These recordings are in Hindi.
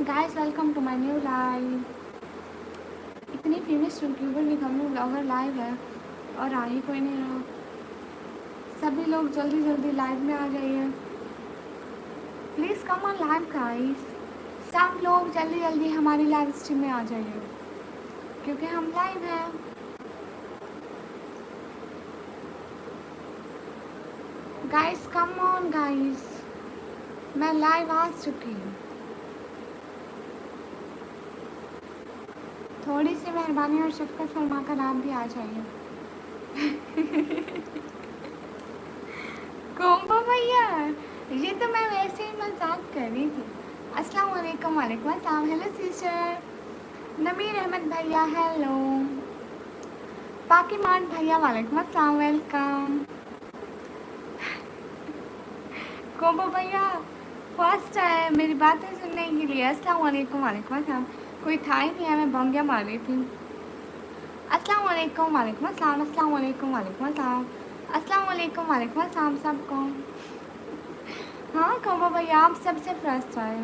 Guys welcome to my new live. इतनी famous YouTuber Nikammi blogger live है और आ ही कोई नहीं रहा। सभी लोग जल्दी जल्दी लाइव में आ जाइए, please come on live guys. सब लोग जल्दी जल्दी हमारी लाइव स्ट्रीम में आ जाइए क्योंकि हम लाइव हैं। गाइस कम ऑन गाइस, मैं लाइव आ चुकी हूँ। थोड़ी सी मेहरबानी और शफकत फरमा कर आप भी आ जाइए। कोम्बो भैया, ये तो मैं वैसे ही मजाक कर रही थी। अस्सलाम वालेकुम। वालेकुम अस्सलाम। हेलो सिस्टर नमीर अहमद भैया, हेलो। पाकीमान भैया, वालेकुम अस्सलाम, वेलकम। कोम्बो भैया फर्स्ट है मेरी बातें सुनने के लिए। अस्सलाम वालेकुम। वालेकुम अस्सलाम। कोई था ही नहीं है, मैं बंगिया मार रही थी। अस्सलाम वालेकुम। वालेकुम अस्सलाम। अस्सलाम वालेकुम। वालेकुम अस्सलाम। अस्सलाम वालेकुम। वालेकुम अस्सलाम सबको। हाँ कोम्बो भैया आप सबसे फर्स्ट आए।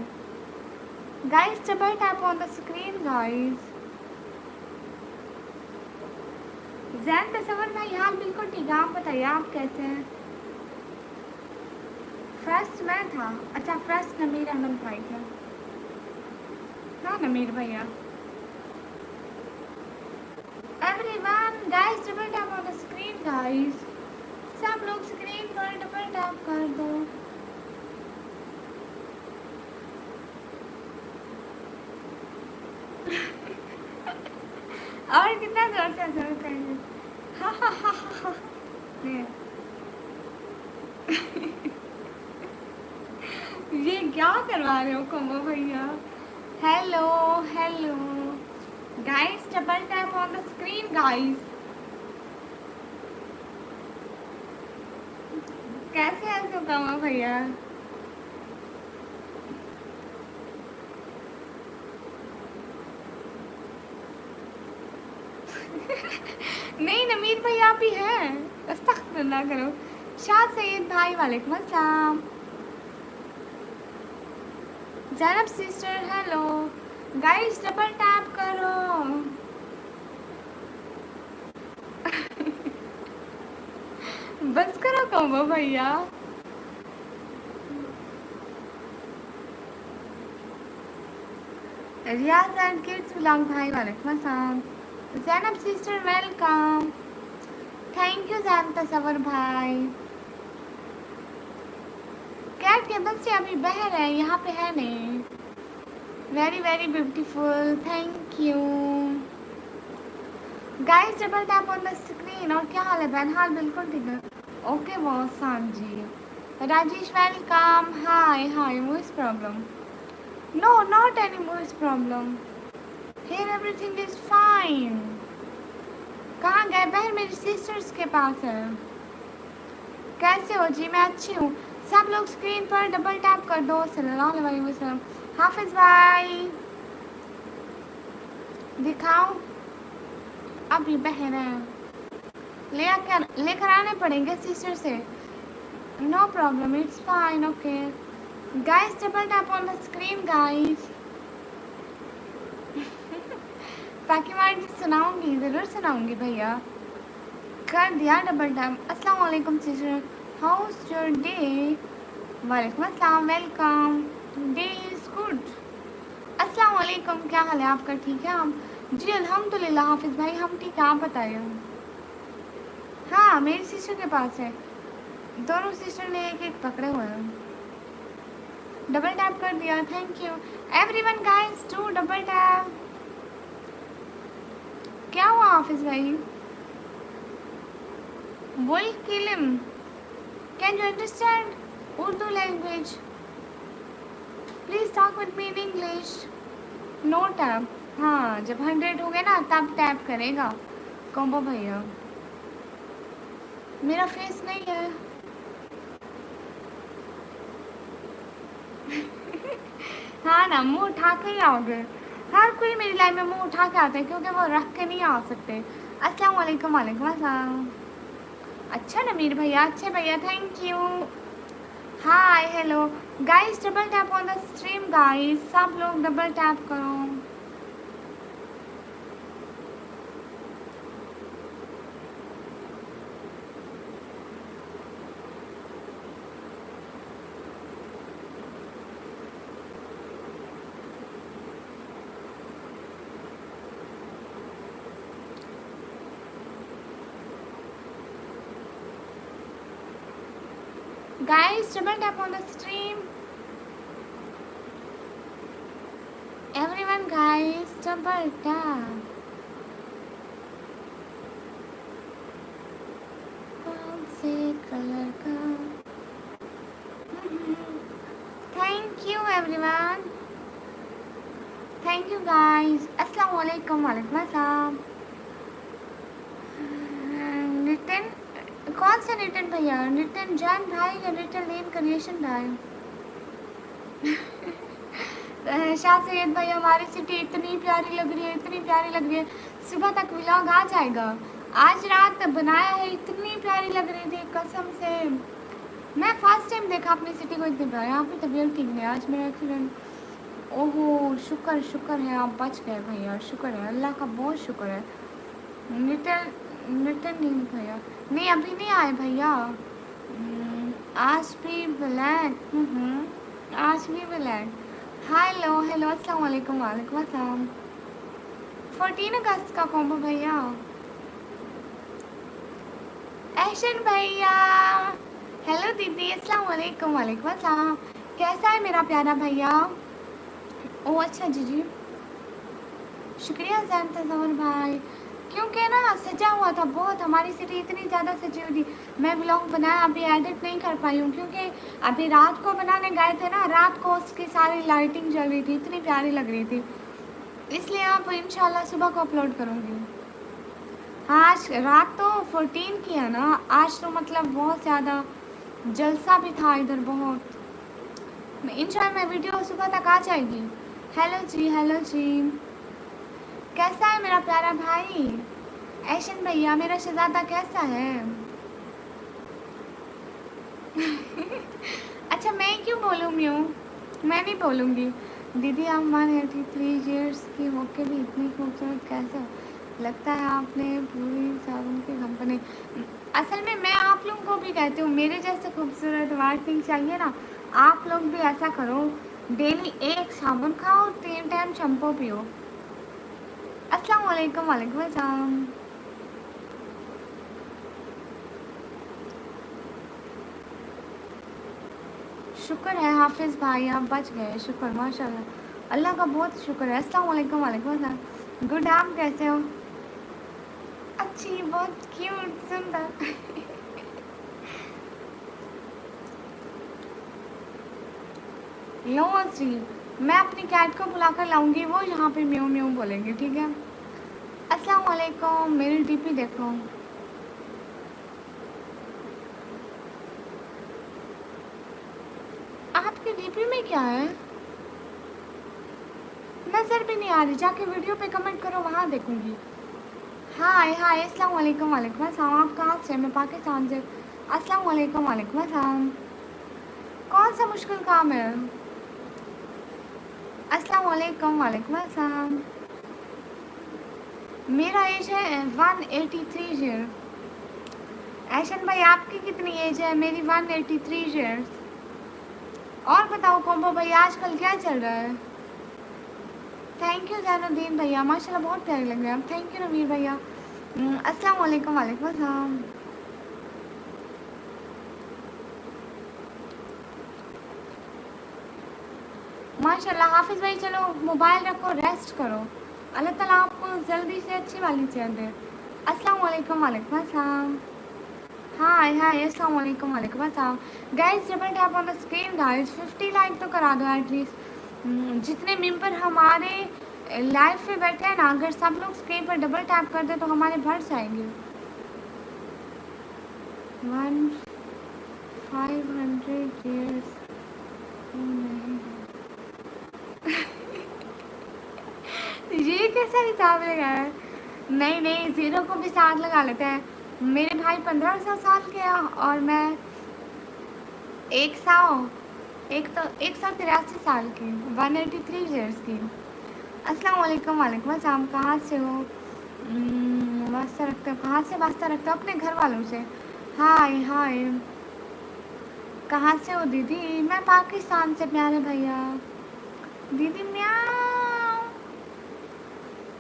Guys double tap on the screen guys. Zain Taswar भाई हाल बिल्कुल ठीक है, आप बताइए आप कैसे हैं। फर्स्ट मैं था। अच्छा फर्स्ट नमीर अहमद भाई थे। हाँ नमीर भैया। Everyone guys double tap on the screen guys. सब लोग स्क्रीन पर डबल टैप कर दो। और कितना जोर से असर करेंगे। हाँ हाँ हाँ हाँ। ये क्या करवा रहे हो कोम्बो भैया। Hello hello guys double tap on the screen guys. कैसे ऐसे कोम्बो भैया। नहीं नमीर भैया आप ही हैं, अस्तगफिर ना करो। शाह सैयद भाई, वालेकुम अस्सलाम। Zainab sister hello. Guys double tap करो। बस करो कोम्बो भैया। रियाज एंड किड्स बिलोंग भाई, वालेकुम अस्सलाम। Zainab sister welcome. Thank you Zain Taswar भाई। कैट के बच्चे अभी बह रहे हैं, यहाँ पे है नहीं। Very very beautiful, thank you guys double tap on the screen. और क्या हाल है बहन। हाल बिल्कुल ठीक है। ओके मौसान जी। Rajesh welcome. Hi hi voice problem. No not any voice problem, here everything is fine. कहाँ गए बहन, मेरी सिस्टर्स के पास है। कैसे हो जी। मैं अच्छी हूँ। सब लोग स्क्रीन पर डबल टैप कर दो। सल्लल्लाहु अलैहि वसल्लम। हाफिज भाई दिखाओ। अभी बह रहे हैं, लेकर आने पड़ेंगे सिस्टर से। No problem it's fine okay. Guys double tap on the screen guys. बाकी मैं सुनाऊंगी, ज़रूर सुनाऊंगी भैया। कर दिया डबल टैप। अस्सलाम वालेकुम सिस्टर, हाउस योर डे। वालेकुम अस्सलाम, वेलकम। Day is good. अस्सलाम वालेकुम, क्या हाल है आपका, ठीक है आप। जी अल्हम्दुलिल्लाह हाफिज़ भाई हम ठीक है, आप बताइए। हाँ मेरी सिस्टर के पास है, दोनों सिस्टर ने एक एक पकड़े हुए हैं। डबल टैप कर दिया, thank you everyone guys to double tap. क्या हुआ हाफिज़ भाई। वुल किलिम, can you understand Urdu language, please talk with me in English. No tap. हाँ जब 100 हो गए ना तब टैप करेगा कोम्बो भैया। मेरा फेस नहीं है। हाँ ना मुंह उठा के ही आओगे। हर कोई मेरी लाइफ में मुंह उठा के आता है क्योंकि वो रख के नहीं आ सकते। अस्सलाम वालेकुम। वालेकुम अस्सलाम। अच्छा नमीर भैया, अच्छे भैया, thank you. Hi hello guys, double tap on the stream guys, सब लोग डबल टैप करो। Guys, double tap on the stream. Everyone, guys, double tap. कौन से कलर का? Thank you, everyone. Thank you, guys. अस्सलाम वालेकुम, वालेकुम अस्सलाम। नितिन, कौन सा नितिन भैया? नितिन जान भाई या नितिन लेन क्रिएशन भाई? शाह सैयद भाई, हमारी सिटी इतनी प्यारी लग रही है, इतनी प्यारी लग रही है। सुबह तक व्लॉग आ जाएगा। आज रात बनाया है, इतनी प्यारी लग रही थी कसम से। मैं फर्स्ट टाइम देखा अपनी सिटी को इतनी प्यारी। यहाँ पे तबीयत ठीक नहीं, आज मेरा एक्सीडेंट। ओहो, शुक्र शुक्र है आप बच गए भैया, शुक्र है, अल्लाह का बहुत शुक्र है। नितिन नितिन नहीं भैया, नहीं अभी नहीं आए भैया। आज भी ब्लैक, आज भी ब्लैक। हेलो हेलो, अस्सलाम वालेकुम, वालेकुम अस्सलाम। 14 अगस्त का कॉम्बो भैया। ऐशन भैया, हेलो दीदी, अस्सलाम वालेकुम, वालेकुम अस्सलाम। कैसा है मेरा प्यारा भैया? ओह अच्छा जी जी, शुक्रिया जैन तज़वर भाई। क्योंकि ना सजा हुआ था बहुत, हमारी सिटी इतनी ज़्यादा सजी हुई थी। मैं ब्लॉग बनाया, अभी एडिट नहीं कर पाई हूँ क्योंकि अभी रात को बनाने गए थे ना, रात को उसकी सारी लाइटिंग जल रही थी, इतनी प्यारी लग रही थी, इसलिए आप इंशाल्लाह सुबह को अपलोड करूँगी। हाँ, आज रात तो 14 की है ना, आज तो मतलब बहुत ज़्यादा जलसा भी था इधर बहुत। इंशाल्लाह मैं वीडियो सुबह तक आ जाएगी। हेलो जी, हेलो जी, कैसा है मेरा प्यारा भाई? ऐशन भैया, मेरा शहजादा कैसा है? अच्छा मैं क्यों बोलूँ म्यूँ? मैं नहीं बोलूँगी। दीदी आप 183 ईयर्स की होके भी इतनी खूबसूरत कैसे हो? लगता है आपने पूरी साबुन की कंपनी। असल में मैं आप लोगों को भी कहती हूँ, मेरे जैसे खूबसूरत वाइटनिंग चाहिए ना, आप लोग भी ऐसा करो, डेली एक साबुन खाओ, 3 टाइम शैम्पू पियो। अस्सलाम वालेकुम, वालेकुम अस्सलाम। शुक्र है हाफिज़ भाई, आप बच गए, शुक्र माशाल्लाह, अल्लाह का बहुत शुक्र है। अस्सलाम वालेकुम, वालेकुम अस्सलाम। गुड, आप कैसे हो? अच्छी, बहुत क्यूट, सुंदर। लो जी, मैं अपनी कैट को बुलाकर लाऊंगी, वो यहाँ पे म्यू म्यू बोलेंगे, ठीक है? अस्सलाम वालेकुम, मेरी डीपी देखो। आपकी डीपी में क्या है? नज़र भी नहीं आ रही, जाके वीडियो पे कमेंट करो, वहाँ देखूंगी। हाय हाय, अस्सलाम वालेकुम, वालेकुम अस्सलाम। आप कहाँ से? मैं पाकिस्तान से। अस्सलाम वालेकुम, वालेकुम अस्सलाम। कौन सा मुश्किल काम है? अस्सलाम वालेकुम, वालेकुम अस्सलाम। मेरा एज है 183 ईयर। ऐशन भाई आपकी कितनी एज है? मेरी 183 ईयर्स। और बताओ कॉम्बो भाई, आजकल क्या चल रहा है? थैंक यू जैनुद्दीन भैया, माशाल्लाह बहुत प्यारे लग रहे हैं आप। थैंक यू नवीर भैया। अस्सलाम वालेकुम, वालेकुम अस्सलाम। माशाल्लाह हाफिज़ भाई, चलो मोबाइल रखो, रेस्ट करो, अल्लाह ताला आपको जल्दी से अच्छी वाली सेहत दे। अस्सलाम वालेकुम, वालेकुम अस्सलाम। हाय हाय, अस्सलाम वालेकुम, वालेकुम अस्सलाम। Guys double tap on the screen guys, 50 like तो करा दो एटलीस्ट। जितने मेंबर हमारे लाइव पे बैठे हैं ना, अगर सब लोग स्क्रीन पर डबल टैप कर दे तो हमारे भर जाएंगे। 1500 ईयर्स ये कैसा हिसाब लगाया है? नहीं नहीं, ज़ीरो को भी साथ लगा लेते हैं। मेरे भाई 1500 साल के हैं और मैं 100, एक तो 183 साल की, 183 ईयर्स की। अस्सलाम वालेकुम। वालेकुम अस्सलाम। कहाँ से हो? वास्ता रखते हो? कहाँ से वास्ता रखते हो? अपने घर वालों से। हाय हाय। कहाँ से हो दीदी? मैं पाकिस्तान से प्यारे भैया। दीदी म्याऊं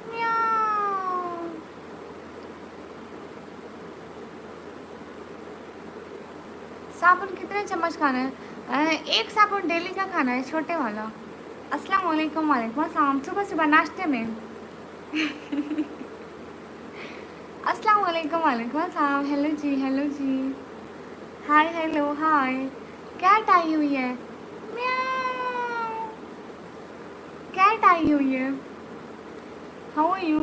म्याऊं। साबुन कितने चम्मच खाना है? एक साबुन डेली का खाना है, छोटे वाला। अस्सलाम वालेकुम। वालेकुम अस्सलाम। सुबह सुबह नाश्ते में। अस्सलाम वालेकुम। वालेकुम अस्सलाम। हेलो जी, हेलो जी। Hi hello hi. कैट आई हुई है। म्याऊं। कैट आई हुई है। How are you?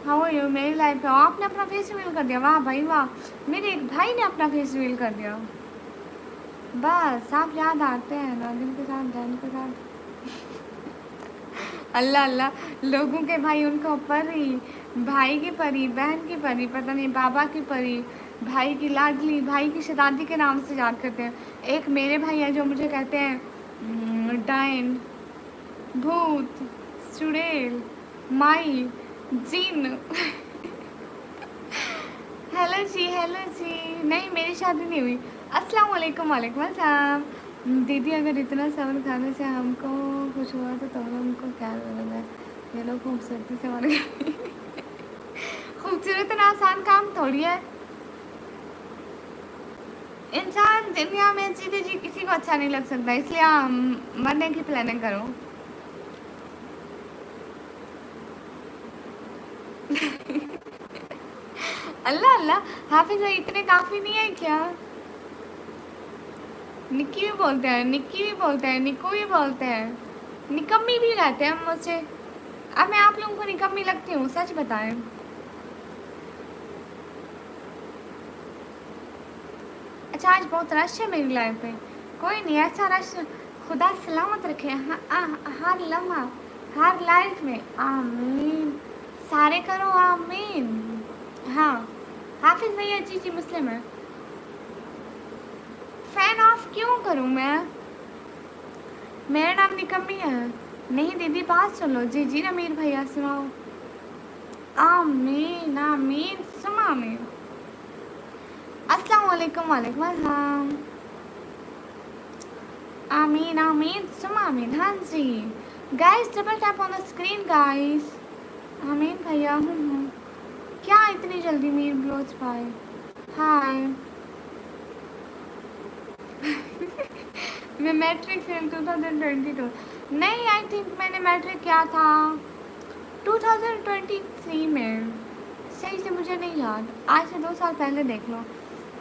How are you? मेरी लाइफ पे आपने अपना फेस रिवील कर दिया। वाह भाई वाह। मेरे एक भाई ने अपना फेस रिवील कर दिया। बस आप याद आते हैं ना दिन के साथ, दिन के साथ। अल्लाह अल्लाह। लोगों के भाई उनको परी, भाई की परी, बहन की परी, पता नहीं बाबा की परी, भाई की लाडली, भाई की शताब्दी के नाम से याद करते हैं। एक मेरे भाई है जो मुझे कहते हैं डाइन, भूत, चुड़ैल, माई, जिन। हेलो जी, हेलो जी। नहीं, मेरी शादी नहीं हुई। अस्सलाम वालेकुम। वालेकुम अस्सलाम। दीदी अगर इतना सब्र खाने से हमको कुछ हुआ तो तुम उनको क्या बोलोगे? ये लोग खूबसूरती से मर गए। खूबसूरत इतना आसान काम थोड़ी है। इंसान दुनिया में जीते जी किसी को अच्छा नहीं लग सकता, इसलिए मरने की प्लानिंग करो। अल्लाह अल्लाह। हाफिज भाई इतने काफ़ी नहीं है क्या? निक्की भी बोलते हैं, निक्की भी बोलते हैं, निक्को भी बोलते हैं, निकम्मी भी कहते हैं मुझसे। अब मैं आप लोगों को निकम्मी लगती हूँ, सच बताएं। अच्छा, आज बहुत रश है मेरी लाइफ में। कोई नहीं, ऐसा रश खुदा सलामत रखे हर लम्हा, हर लाइफ में। आमीन। सारे करो आमीन। हाँ। हाफिज भैया जी जी मुस्लिम है। फैन ऑफ क्यों करूँ मैं? मेरा नाम निकम्मी है। नहीं दीदी, पास चलो। जी जी अमीर भैया सुनाओ। आमीन आमीन सुमा आमीन। अस्सलाम वालेकुम। वालेकुम अस्सलाम। आमीन आमीन सुमा आमीन। हाँ जी guys, double tap on the screen guys. आमीन भैया। क्या इतनी जल्दी मीर ब्लोच पाए? हाय। मैं मैट्रिक फेल 2022। नहीं, आई थिंक मैंने मैट्रिक किया था 2023 में। सही से मुझे नहीं याद, आज से 2 साल पहले देख लो।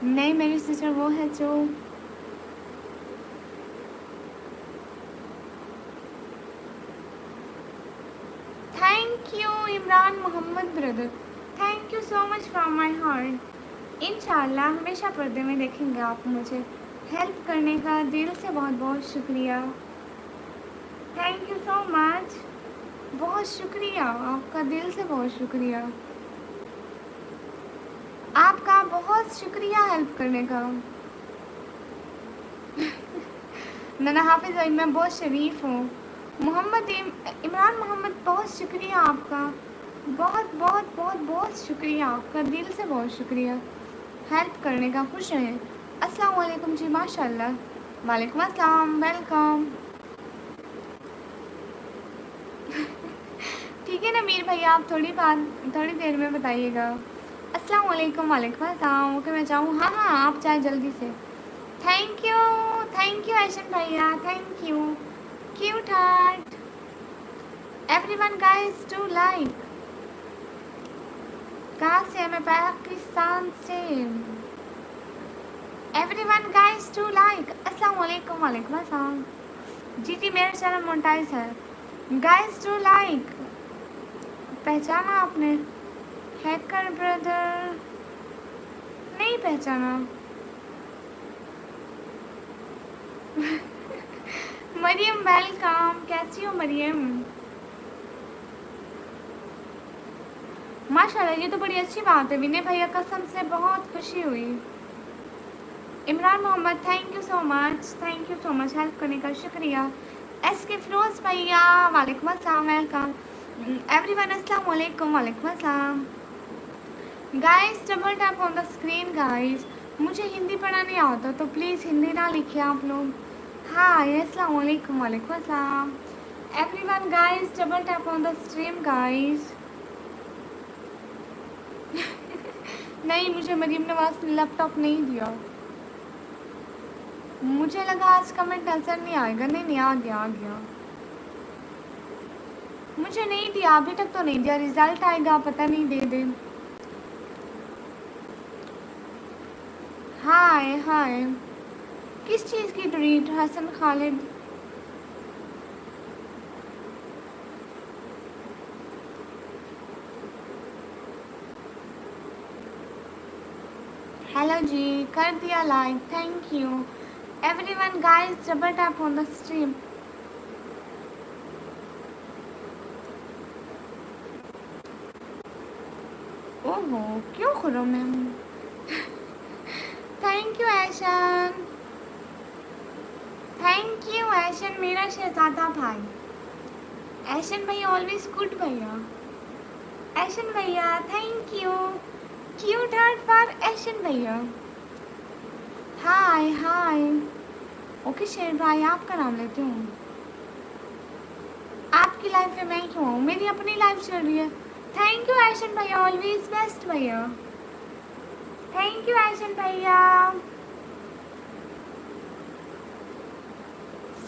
नहीं, मेरी सिस्टर वो है जो thank you Imran Mohammad brother, thank you so much from my heart. इंशाल्लाह हमेशा पर्दे में देखेंगे आप मुझे। हेल्प करने का दिल से बहुत बहुत शुक्रिया। Thank you so much. बहुत शुक्रिया आपका, दिल से बहुत शुक्रिया आपका, बहुत शुक्रिया हेल्प करने का। नाना हाफिज़ भाई, मैं बहुत शरीफ हूँ। इमरान मोहम्मद, बहुत शुक्रिया आपका, बहुत बहुत बहुत बहुत शुक्रिया आपका, दिल से बहुत शुक्रिया हेल्प करने का। खुश रहें। अस्सलाम वालेकुम जी, माशाल्लाह। वालेकुम अस्सलाम, वेलकम। ठीक है ना मीर भैया, आप थोड़ी देर में बताइएगा। अस्सलाम वालेकुम। वालेकुम अस्सलाम। ओके मैं जाऊँ? हाँ हाँ, आप जाए जल्दी से। थैंक यू ऐशन भैया, thank you. Cute heart. Everyone guys to like. कहाँ से है? मैं पाकिस्तान से। Everyone guys to like. अस्सलाम वालेकुम। वालेकुम अस्सलाम। जी जी, मेरा चैनल मोनेटाइज है। Guys to like. पहचाना आपने? हैकर ब्रदर नहीं पहचाना। मरियम वेलकम। कैसी हो मरियम? माशाल्लाह, ये तो बड़ी अच्छी बात है विनय भैया, कसम से बहुत खुशी हुई। Imran Mohammad, thank you so much help करने का शुक्रिया। एस के फिरोज भैया, वालेकुम अस्सलाम, वेलकम एवरीवन, अस्सलाम वालेकुम, वालेकुम अस्सलाम। Guys double tap on the screen guys. मुझे हिंदी पढ़ना नहीं आता तो प्लीज़ हिंदी ना लिखिए आप लोग। हाय, अस्सलाम वालेकुम, वालेकुम अस्सलाम everyone. Guys double tap on the stream guys. नहीं, मुझे मरीम नवाज ने लैपटॉप नहीं दिया। मुझे लगा आज कमेंट नजर नहीं आएगा। नहीं नहीं, आ गया आ गया। मुझे नहीं दिया, अभी तक तो नहीं दिया। रिजल्ट आएगा, पता नहीं दे दे। हाय हाय, किस चीज़ की ट्रीट हसन खालिद? हेलो जी, कर दिया like, thank you everyone. Guys double tap on the stream. ओहो, क्यों खुरम है? थैंक यू ऐशन, थैंक यू ऐशन, मेरा शहजादा भाई। ऐशन भैया ऑलवेज गुड भैया। ऐशन भैया thank you, cute heart for Ehsan भैया। हाय हाय। ओके शेर भाई, आपका नाम लेती हूँ। आपकी लाइफ में मैं क्यों हूँ? मेरी अपनी लाइफ चल रही है। थैंक यू ऐशन भैया, ऑलवेज बेस्ट भैया। थैंक यू ऐशन भैया।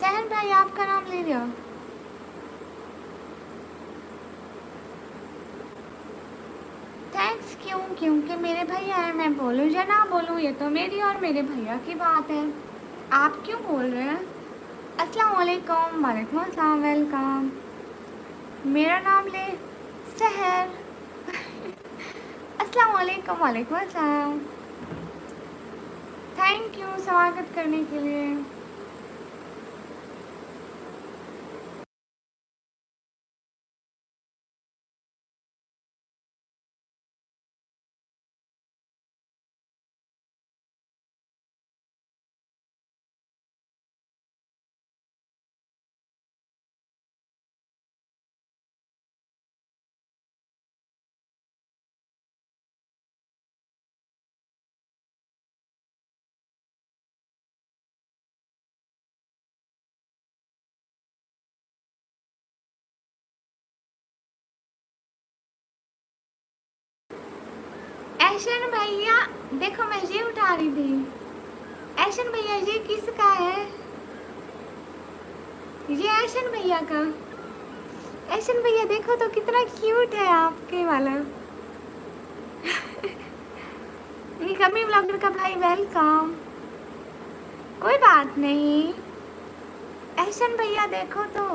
सहन भाई, आपका नाम ले लिया। थैंक्स क्यों? क्योंकि मेरे भैया हैं। मैं बोलूँ या ना बोलूँ, ये तो मेरी और मेरे भैया की बात है। आप क्यों बोल रहे हैं? अस्सलाम वालेकुम, वालेकुम अस्सलाम, वेलकम। मेरा नाम ले, सहर। अस्सलाम वालेकुम, वालेकुम अस्सलाम। थैंक यू स्वागत करने के लिए। ऐशन भैया देखो, मैं ये उठा रही थी। ऐशन भैया, ये किसका है? ये ऐशन भैया का। ऐशन भैया देखो तो कितना क्यूट है आपके वाला। निकम्मी ब्लॉगर का भाई, वेलकम। कोई बात नहीं। ऐशन भैया देखो तो,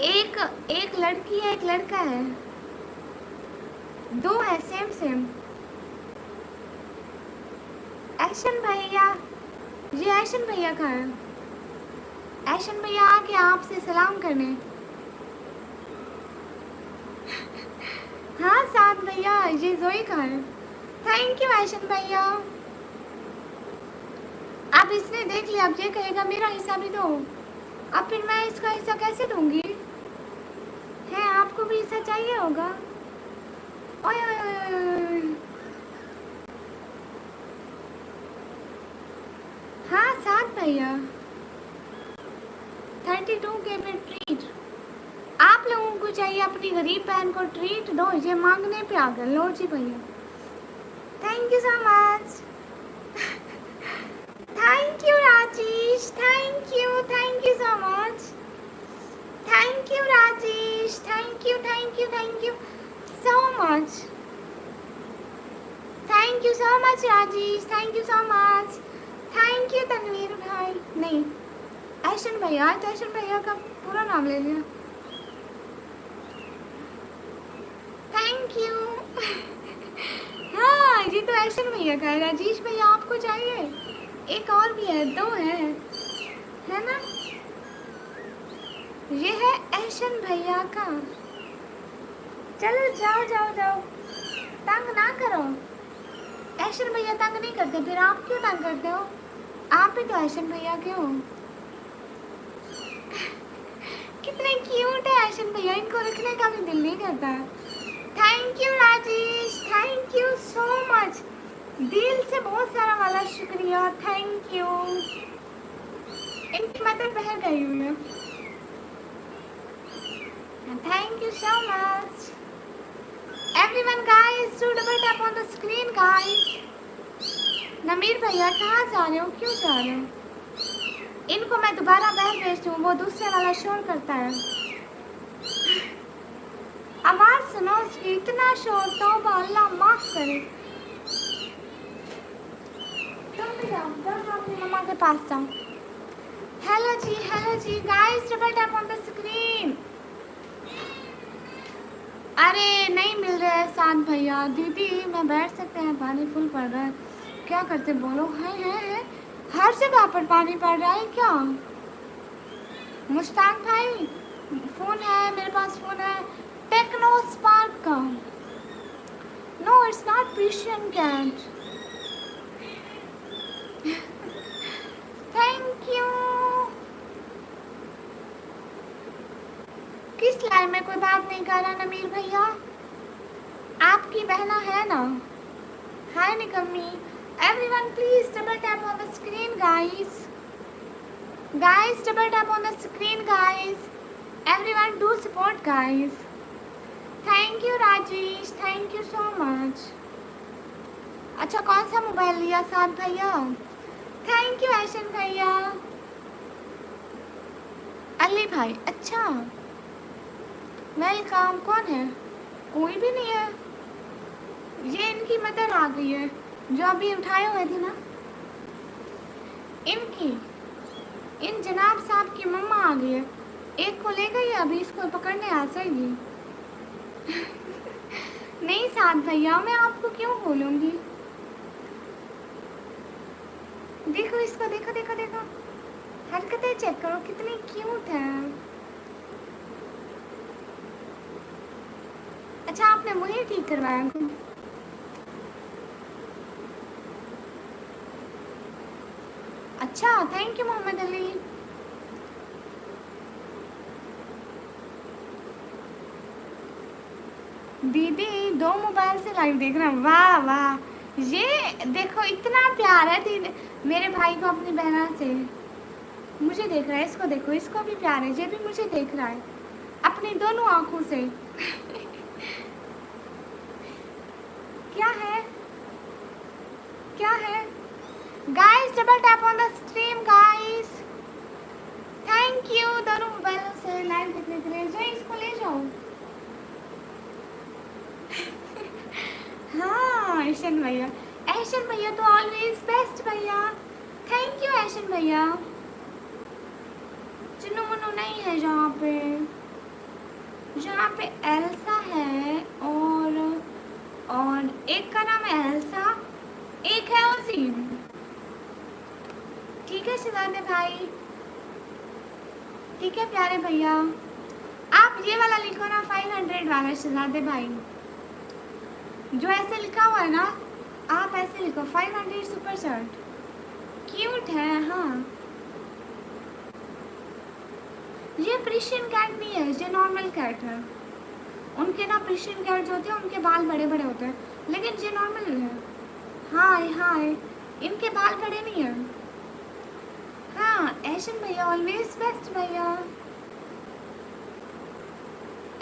एक एक लड़की है, एक लड़का है, दो है सेम सेम। ऐशन भैया, ये ऐशन भैया का है। ऐशन भैया आके आपसे सलाम करने। हाँ साथ भैया, ये जोई का है। थैंक यू ऐशन भैया। अब इसने देख लिया, अब ये कहेगा मेरा हिस्सा भी दो। अब फिर मैं इसका हिस्सा कैसे दूंगी? है, आपको भी हिस्सा चाहिए होगा। ओए ओए ओए ओए। हाँ साथ भैया, 32 के पे ट्रीट। आप लोगों को चाहिए अपनी गरीब बहन को ट्रीट दो, ये मांगने पे आ गए। लो जी भैया, thank you so much. Thank you Rajesh, thank you so much. Thank you Rajesh, thank you so much. Thank you so much Rajesh, thank you so much. Thank you Tanveer भाई। नहीं, ऐशन भैया, तो ऐशन भैया का पूरा नाम ले लिया। Thank you. हाँ, ये तो ऐशन भैया का है। राजेश भैया आपको चाहिए? एक और भी है, दो है ना? ये है ऐशन भैया का। चलो जाओ जाओ जाओ, तंग ना करो। ऐशन भैया तंग नहीं करते, फिर आप क्यों तंग करते हो? आप भी तो ऐशन भैया के हो। कितने क्यूट है ऐशन भैया, इनको रखने का भी दिल नहीं करता। Thank you Rajesh, thank you so much, दिल से बहुत सारा वाला शुक्रिया, थैंक यू। इनकी मदद बहर गई हुई है। Thank you so much everyone guys, do double tap on the screen guys. नमीर भैया कहाँ जा रहे हो, क्यों जा रहे हो? इनको मैं दोबारा बहर भेजती हूँ, वो दूसरे वाला शोर करता है। आवाज़ सुनो उसकी, इतना शोर, तो अल्लाह माफ़ करे। तुम भी जाओ, बस अपनी मम्मा के पास जाओ। हेलो जी guys, double tap on the screen. अरे नहीं मिल रहा है साथ भैया। दीदी मैं बैठ सकते हैं, पानी फुल पड़ रहा है, क्या करते बोलो? है हर जगह पर पानी पड़ रहा है क्या? मुश्ताक भाई फ़ोन है मेरे पास, फ़ोन है टेक्नो स्पार्क का। No it's not Persian cat. Thank you. किस लाइन में कोई बात नहीं कर रहा नमीर भैया? आपकी बहना है ना? हाय निकम्मी। Everyone please double tap on the screen guys, guys double tap on the screen guys, everyone do support guys। Thank you Rajesh, thank you so much. अच्छा कौन सा मोबाइल लिया साथ भैया? थैंक यू ऐशन भैया। अली भाई अच्छा वेलकम। कौन है? कोई भी नहीं है। ये इनकी मदर आ गई है जो अभी उठाए हुए थे ना, इनकी इन जनाब साहब की मम्मा आ गई है। एक को ले गई, अभी इसको पकड़ने आ जाएगी। नहीं साथ भैया मैं आपको क्यों बोलूँगी? देखो इसको, देखो देखो देखो, हरकतें चेक करो कितनी क्यूट है। अच्छा आपने मुझे ठीक करवाया? अच्छा थैंक यू मोहम्मद अली। दीदी 2 मोबाइल से लाइव देख रहा हूँ, वाह वाह। ये देखो इतना प्यार है दीदी मेरे भाई को अपनी बहना से। मुझे देख रहा है, इसको देखो, इसको भी प्यार है, ये भी मुझे देख रहा है अपनी दोनों आंखों से। क्या है क्या है guys? Double tap on the stream guys. Thank you दोनों मोबाइलों से लाइव देखने के लिए। जो इसको ले जाओ। हाँ ऐशन भैया, ऐशन भैया तो ऑलवेज बेस्ट भैया। थैंक यू ऐशन भैया। चुनु मुनु नहीं है जहाँ पे एल्सा है और एक का नाम है एल्सा, एक है ओजीम। ठीक है शहजादे भाई, ठीक है प्यारे भैया। आप ये वाला लिखो ना 500 वाला शहजादे भाई, जो ऐसे लिखा हुआ है ना, आप ऐसे लिखो 500 सुपर शर्ट। क्यूट है। हाँ ये प्रिशियन कैट नहीं है, ये नॉर्मल कैट है। उनके ना प्रिशियन कैट जो होते हैं उनके बाल बड़े बड़े होते हैं, लेकिन ये नॉर्मल है। हाय हाय, इनके बाल बड़े नहीं है। हाँ ऐशन भैया ऑलवेज बेस्ट भैया,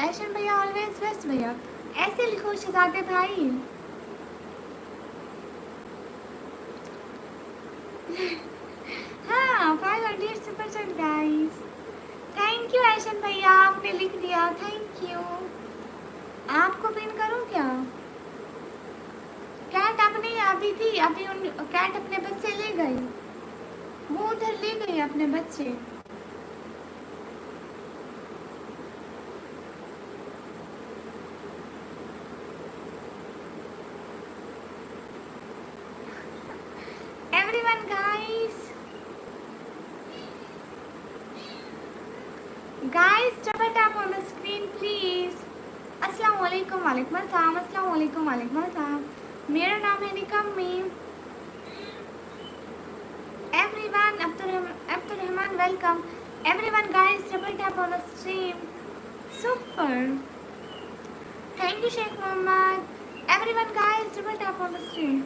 ऐशन भैया ऑलवेज बेस्ट भैया। ऐसे लिखो शहजादे भाई। हाँ 500 super chat guys. Thank you ऐशन भैया, आपने लिख दिया, थैंक यू। आपको पिन करूँ क्या? कैट अपनी अभी थी, अभी उन कैट अपने बच्चे ले गई, वो उधर ले गई अपने बच्चे। Everyone guys double tap on the screen please. अस्सलाम वालेकुम, वालेकुम अस्सलाम, अस्सलाम वालेकुम, वालेकुम अस्सलाम। मेरा नाम है Nikammi. Everyone, Abdul Rahman, welcome. Everyone guys, double tap on the stream. Super, thank you Sheikh Mohammad. Everyone guys, double tap on the stream.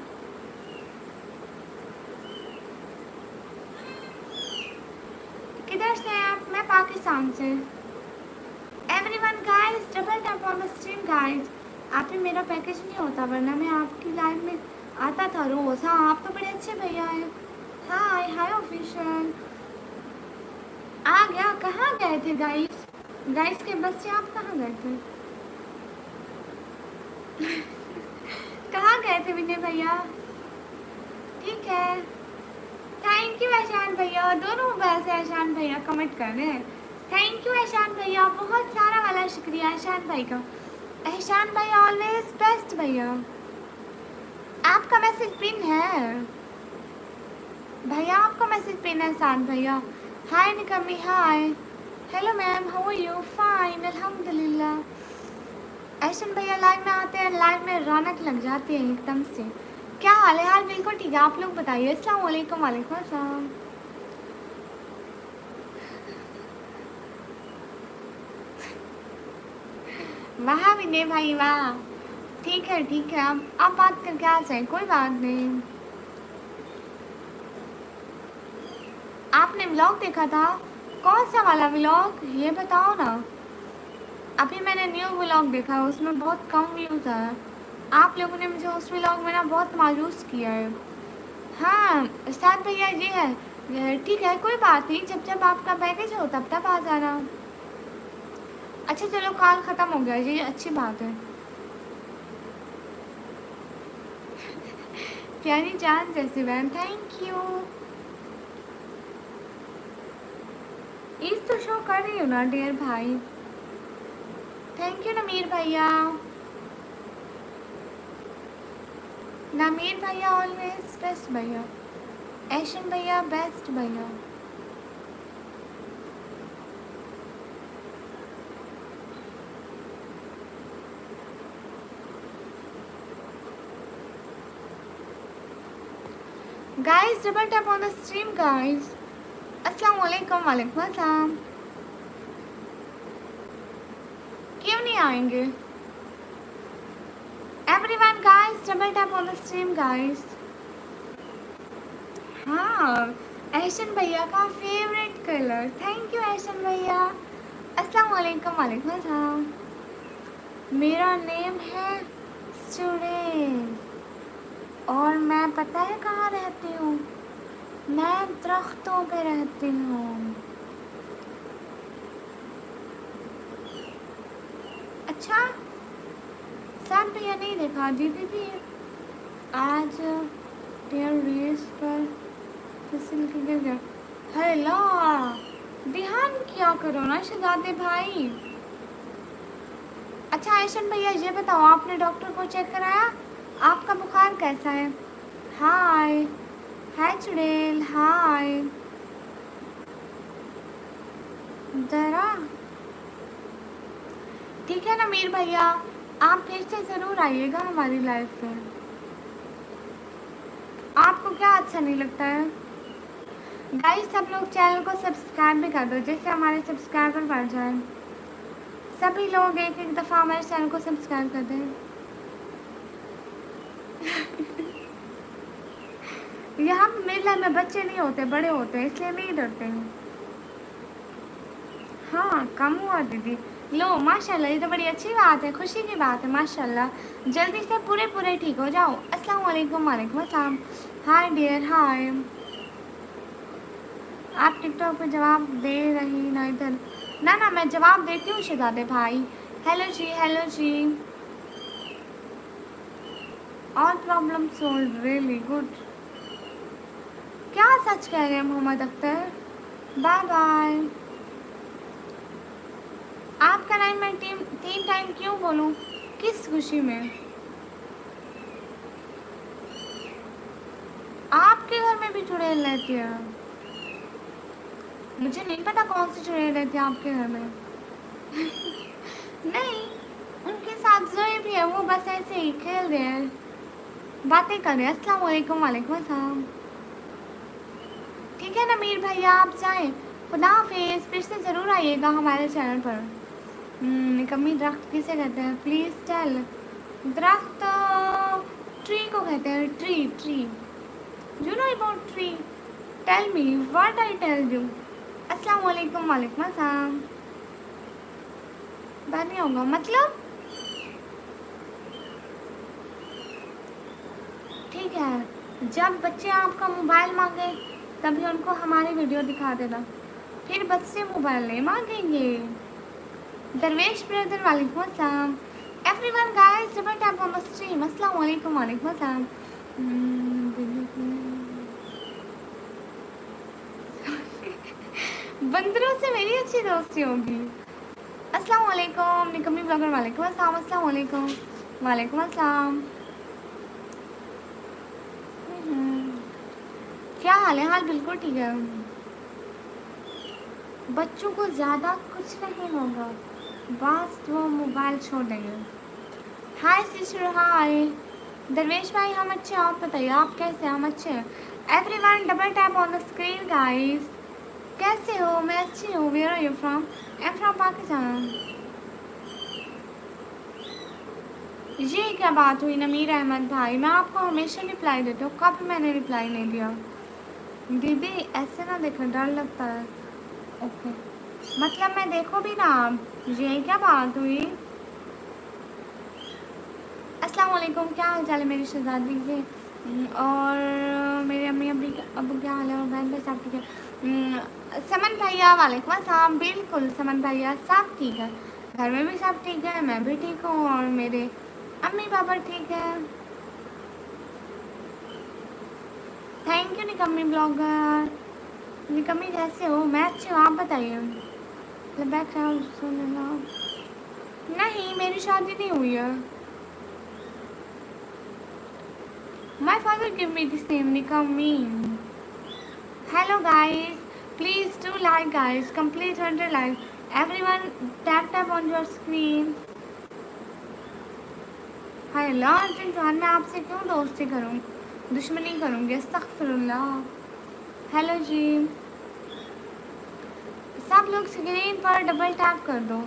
किधर से हैं आप? मैं पाकिस्तान से। Everyone guys, double tap on the stream guys. आप ही मेरा पैकेज नहीं होता, वरना मैं आपकी लाइव में आता था रोज। हाँ, आप तो बड़े अच्छे भैया हैं। हाय हाय ऑफिशियल आ गया। कहाँ गए थे गाइस? गाइस के बस से आप कहाँ गए थे? कहाँ गए थे विनय भैया? ठीक है, थैंक यू एहसान भैया। दोनों मोबाइल से एहसान भैया कमेंट कर रहे हैं। थैंक यू एहसान भैया, बहुत सारा वाला शुक्रिया एहसान भाई का। एहसान भाई ऑलवेज बेस्ट भैया। आपका मैसेज पिन है भैया, आपका मैसेज पिन है एहसान भैया। हाय निकम्मी, hi. Hello ma'am, how are you? Fine अल्हम्दुलिल्लाह। एहसान भैया लाइव में आते हैं, लाइव में रौनक लग जाती है एकदम से। क्या हाल है? हाल बिल्कुल ठीक है, आप लोग बताइए। अस्सलाम वालेकुम, वालेकुम अस्सलाम। वाह विनय भाई वाह। ठीक है ठीक है, आप बात करके आ जाए, कोई बात नहीं। आपने व्लॉग देखा था? कौन सा वाला व्लॉग, ये बताओ ना। अभी मैंने न्यू व्लॉग देखा, उसमें बहुत कम व्यूज़ आया। आप लोगों ने मुझे उस व्लॉग में ना बहुत मायूस किया है। हाँ उस्ताद भैया ये है, ठीक है कोई बात नहीं, जब जब आपका पैकेज हो तब तब आ जाना। अच्छा चलो, कॉल ख़त्म हो गया, ये अच्छी बात है। प्यारी जान जैसी बहन, थैंक यू। इस तो शो कर रही हूँ ना डियर भाई। थैंक यू नमीर भैया। नमीर भैया ऑलवेज बेस्ट भैया। ऐशन भैया बेस्ट भैया। Guys double tap on the stream guys. अस्सलाम वालेकुम, वालेकुम अस्सलाम। क्यों नहीं आएंगे? Everyone guys double tap on the stream guys. हाँ ऐशन भैया का फेवरेट कलर, थैंक यू ऐशन भैया। अस्सलाम वालेकुम, वालेकुम अस्सलाम। मेरा नेम है सुरेश और मैं पता है कहाँ रहती हूँ? मैं दरख्तों पे रहती हूँ। अच्छा साथ भैया नहीं देखा, दीदी थी आज टेयर रेस पर फिसल के गिर गया। हेलो ध्यान किया करो ना शहजादे भाई। अच्छा ऐशन भैया ये बताओ, आपने डॉक्टर को चेक कराया? आपका बुखार कैसा है? हाय हाय चुड़ैल, हाय। जरा ठीक है ना मीर भैया, आप फिर से ज़रूर आइएगा हमारी लाइफ में। आपको क्या अच्छा नहीं लगता है? गाइस सब लोग चैनल को सब्सक्राइब भी कर दो, जिससे हमारे सब्सक्राइबर बढ़ जाए। सभी लोग एक एक दफ़ा हमारे चैनल को सब्सक्राइब कर दें। यहाँ मेरे लाइफ में बच्चे नहीं होते, बड़े होते हैं, इसलिए नहीं डरते हैं। हाँ कम हुआ दीदी। लो माशाल्लाह, ये तो बड़ी अच्छी बात है, खुशी की बात है माशाल्लाह। जल्दी से पूरे पूरे ठीक हो जाओ। अस्सलाम वालेकुम, वालेकुम अस्सलाम। हाय डियर हाय। आप टिकटॉक पे जवाब दे रही ना इधर? ना ना मैं जवाब देती हूँ शहजादे भाई। हेलो जी, हेलो जी। All problem solve, really good. क्या सच कह रहे हैं मोहम्मद अख्तर? Bye bye. आपका नाम मैं 3 टाइम क्यों बोलूँ? किस खुशी में? आपके घर में भी चुड़ैल रहती है? मुझे नहीं पता कौन सी चुड़ैल रहती है आपके घर में। नहीं उनके साथ जोए भी है, वो बस ऐसे ही खेल रहे हैं, बातें कर रहे हैं। अस्सलाम वालेकुम। वालेकुम अस्सलाम। ठीक है नमीर भैया, आप जाएं। खुदा हाफिज़। फिर से ज़रूर आइएगा हमारे चैनल पर। निकम्मी दरख्त किसे कहते हैं? Please tell. दरख्त ट्री को कहते हैं, tree tree. You know about tree? Tell me what I tell you. अस्सलाम वालेकुम। वालेकुम अस्सलाम। बात नहीं होगा मतलब? ठीक है, जब बच्चे आपका मोबाइल मांगे तभी उनको हमारी वीडियो दिखा देना, फिर बच्चे मोबाइल नहीं मांगेंगे। दरवेश ब्रदर वालेकुम अस्सलाम। Everyone guys double tap on the stream. अस्सलाम वालेकुम। वालेकुम अस्सलाम। बंदरों से मेरी अच्छी दोस्ती होगी। अस्सलाम वालेकुम निकम्मी ब्लॉगर। वालेकुम अस्सलाम। अस्सलाम वालेकुम। वालेकुम अस्सलाम। क्या हाल है? हाल बिल्कुल ठीक है। बच्चों को ज़्यादा कुछ नहीं होगा, बस वो मोबाइल छोड़ देंगे। हाय सिस्टर, हाय दरवेश भाई, हम अच्छे हैं, आप बताइए आप कैसे हैं? हम अच्छे हैं। Everyone double tap on the screen guys. कैसे हो? मैं अच्छी हूँ। Where are you from? I am from Pakistan. ये क्या बात हुई नमीर अहमद भाई? मैं आपको हमेशा रिप्लाई देती हूँ, कभी मैंने रिप्लाई नहीं दिया। दीदी ऐसे ना देखो, डर लगता है। ओके मतलब मैं देखो भी ना आप। ये क्या बात हुई? अस्सलाम वालेकुम। क्या हाल चाल है मेरी शहजादी से? और मेरे अम्मी अब्बू क्या हाल है? और बहन भाई सब ठीक है? समन भैया वालेकुम अस्सलाम। बिल्कुल समन भैया सब ठीक है, घर में भी सब ठीक है, मैं भी ठीक हूँ और मेरे अम्मी पापा ठीक है। थैंक यू निकम्मी ब्लॉगर। निकम्मी कैसे हो? मैं अच्छी हूँ, आप बताइए। नहीं मेरी शादी नहीं हुई है। My father gave me this name, Nikami. Hello guys, please do like guys, complete 100 likes. Everyone tap on your screen. हाय अल्लाह अर्जुन चौहान, मैं आपसे क्यों दोस्ती करूँ, दुश्मनी करूँगी? अस्तगफिरुल्लाह। हेलो जी, सब लोग स्क्रीन पर डबल टैप कर दो।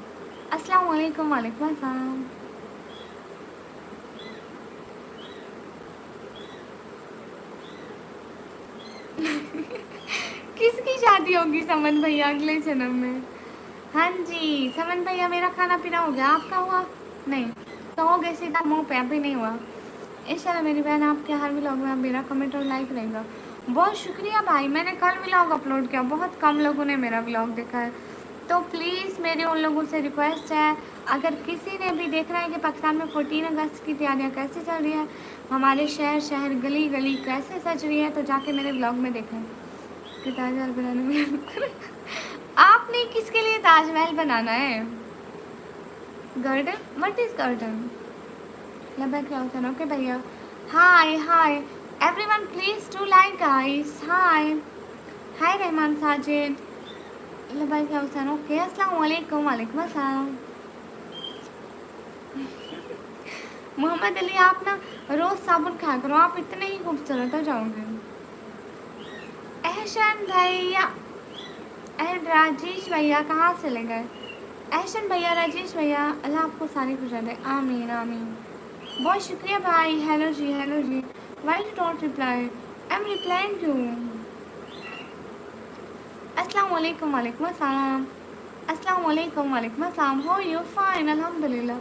अस्सलाम वालेकुम। वालेकुम अस्सलाम। किसकी शादी होगी समन भैया अगले जन्म में? हाँ जी समन भैया, मेरा खाना पीना हो गया, आपका हुआ? नहीं तो हो गए सीधा मुँह पे, अभी नहीं हुआ। इंशाल्लाह मेरी बहन आपके हर व्लॉग में मेरा कमेंट और लाइक रहेगा। बहुत शुक्रिया भाई, मैंने कल व्लॉग अपलोड किया, बहुत कम लोगों ने मेरा व्लॉग देखा है, तो प्लीज़ मेरे उन लोगों से रिक्वेस्ट है, अगर किसी ने भी देखना है कि पाकिस्तान में 14 अगस्त की तैयारियाँ कैसे चल रही है, हमारे शहर गली गली कैसे सज रही है, तो जाके मेरे व्लॉग में देखें कि ताजमहल बनाने में आपने किसके लिए ताजमहल बनाना है? गार्डन? What is garden? लबैक क्या ओके भैया। Hi hi everyone, please do like guys. Hi hi Rahman Sajid. लबैक क्या ओके। अस्सलाम वालेकुम। वालेकुम अस्सलाम। मोहम्मद अली, आप ना रोज़ साबुन खाया करो, आप इतने ही खूबसूरत हो जाओगे। एहसन भैया, राजेश भैया कहाँ से ले गए? एहसन भैया, राजेश भैया, अल्लाह आपको सारी खुश दे। आमीन आमीन। बहुत शुक्रिया भाई। हेलो जी, हेलो जी। Why you don't reply? I am replying you. अस्सलाम वालेकुम। वालेकुम अस्सलाम। अस्सलाम वालेकुम। वालेकुम अस्सलाम। हो यू? फाइन अल्हम्दुलिल्लाह।